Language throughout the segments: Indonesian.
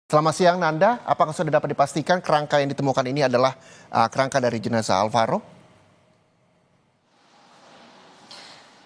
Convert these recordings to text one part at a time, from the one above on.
Selamat siang Nanda, apakah sudah dapat dipastikan kerangka yang ditemukan ini adalah kerangka dari jenazah Alvaro?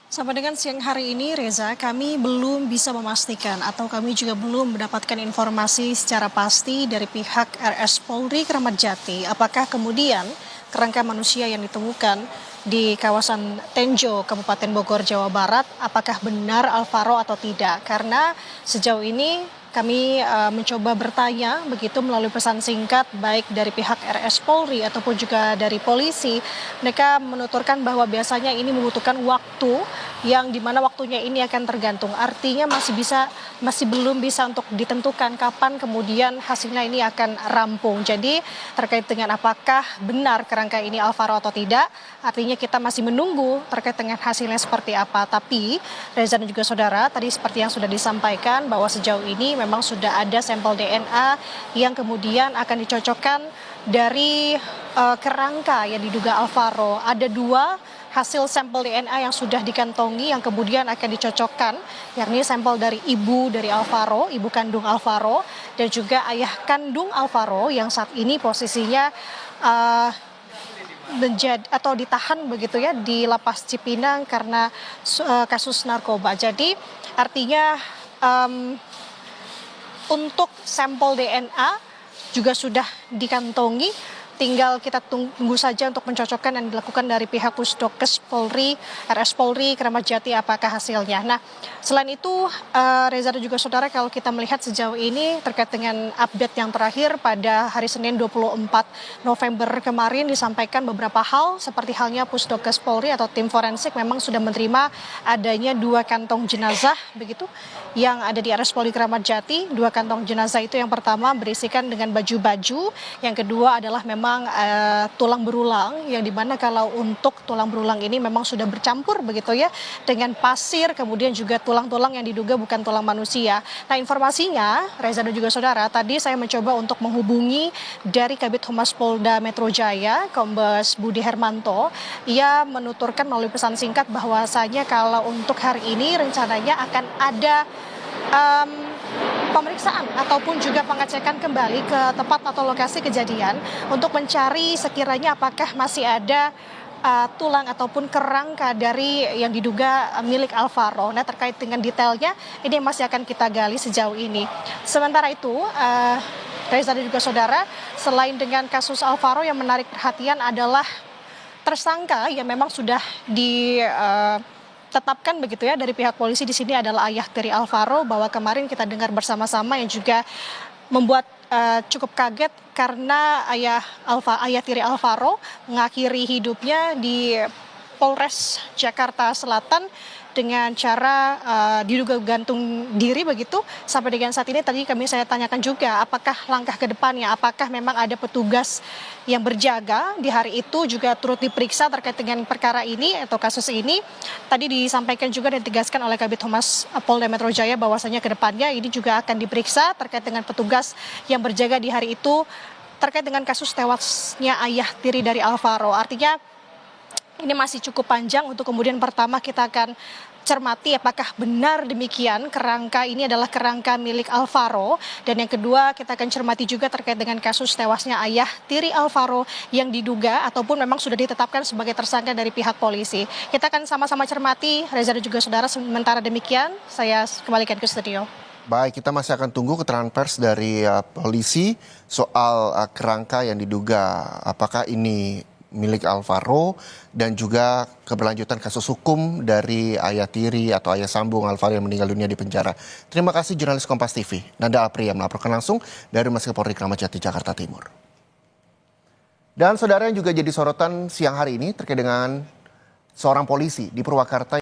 Sampai dengan siang hari ini, Reza, kami belum bisa memastikan atau kami juga belum mendapatkan informasi secara pasti dari pihak RS Polri Kramat Jati. Apakah kemudian kerangka manusia yang ditemukan di kawasan Tenjo, Kabupaten Bogor, Jawa Barat, apakah benar Alvaro atau tidak? Karena sejauh ini kami mencoba bertanya begitu melalui pesan singkat baik dari pihak RS Polri ataupun juga dari polisi. Mereka menuturkan bahwa biasanya ini membutuhkan waktu yang dimana waktunya ini akan tergantung. Artinya masih belum bisa untuk ditentukan kapan kemudian hasilnya ini akan rampung. Jadi terkait dengan apakah benar kerangka ini Alvaro atau tidak, artinya kita masih menunggu terkait dengan hasilnya seperti apa. Tapi Reza dan juga saudara, tadi seperti yang sudah disampaikan bahwa sejauh ini memang sudah ada sampel DNA yang kemudian akan dicocokkan dari kerangka yang diduga Alvaro. Ada dua hasil sampel DNA yang sudah dikantongi yang kemudian akan dicocokkan, yakni sampel dari ibu dari Alvaro, ibu kandung Alvaro, dan juga ayah kandung Alvaro yang saat ini posisinya atau ditahan begitu ya di Lapas Cipinang karena kasus narkoba. Jadi artinya untuk sampel DNA juga sudah dikantongi, tinggal kita tunggu saja untuk mencocokkan yang dilakukan dari pihak Pusdokes Polri, RS Polri, Kramat Jati apakah hasilnya. Nah, selain itu Reza dan juga saudara, kalau kita melihat sejauh ini terkait dengan update yang terakhir pada hari Senin 24 November kemarin disampaikan beberapa hal seperti halnya Pusdokes Polri atau tim forensik memang sudah menerima adanya dua kantong jenazah begitu yang ada di RS Polri Kramat Jati. Dua kantong jenazah itu yang pertama berisikan dengan baju-baju, yang kedua adalah memang tulang berulang, yang dimana kalau untuk tulang berulang ini memang sudah bercampur begitu ya dengan pasir, kemudian juga tulang-tulang yang diduga bukan tulang manusia. Nah, informasinya Reza dan juga saudara, tadi saya mencoba untuk menghubungi dari Kabid Humas Polda Metro Jaya, Kombes Budi Hermanto. Ia menuturkan melalui pesan singkat bahwasanya kalau untuk hari ini rencananya akan ada pemeriksaan ataupun juga pengecekan kembali ke tempat atau lokasi kejadian untuk mencari sekiranya apakah masih ada tulang ataupun kerangka dari yang diduga milik Alvaro. Nah, terkait dengan detailnya ini masih akan kita gali sejauh ini. Sementara itu Reza dan juga saudara, selain dengan kasus Alvaro, yang menarik perhatian adalah tersangka yang memang sudah ditetapkan begitu ya dari pihak polisi di sini adalah ayah dari Alvaro, bahwa kemarin kita dengar bersama-sama yang juga membuat cukup kaget karena ayah tiri Alvaro mengakhiri hidupnya di Polres Jakarta Selatan dengan cara diduga gantung diri begitu. Sampai dengan saat ini tadi saya tanyakan juga apakah langkah ke depannya, apakah memang ada petugas yang berjaga di hari itu juga turut diperiksa terkait dengan perkara ini atau kasus ini. Tadi disampaikan juga dan ditegaskan oleh Kabid Humas Polda Metro Jaya bahwasanya ke depannya ini juga akan diperiksa terkait dengan petugas yang berjaga di hari itu terkait dengan kasus tewasnya ayah tiri dari Alvaro. Artinya ini masih cukup panjang untuk kemudian pertama kita akan cermati apakah benar demikian kerangka ini adalah kerangka milik Alvaro, dan yang kedua kita akan cermati juga terkait dengan kasus tewasnya ayah tiri Alvaro yang diduga ataupun memang sudah ditetapkan sebagai tersangka dari pihak polisi. Kita akan sama-sama cermati, Reza dan juga saudara. Sementara demikian saya kembalikan ke studio. Baik, kita masih akan tunggu keterangan pers dari polisi soal kerangka yang diduga apakah ini milik Alvaro dan juga keberlanjutan kasus hukum dari ayah tiri atau ayah sambung Alvaro yang meninggal dunia di penjara. Terima kasih jurnalis Kompas TV Nanda Apria melaporkan langsung dari Rumah Sakit Polri Kramat Jati, Jakarta Timur. Dan saudara, yang juga jadi sorotan siang hari ini terkait dengan seorang polisi di Purwakarta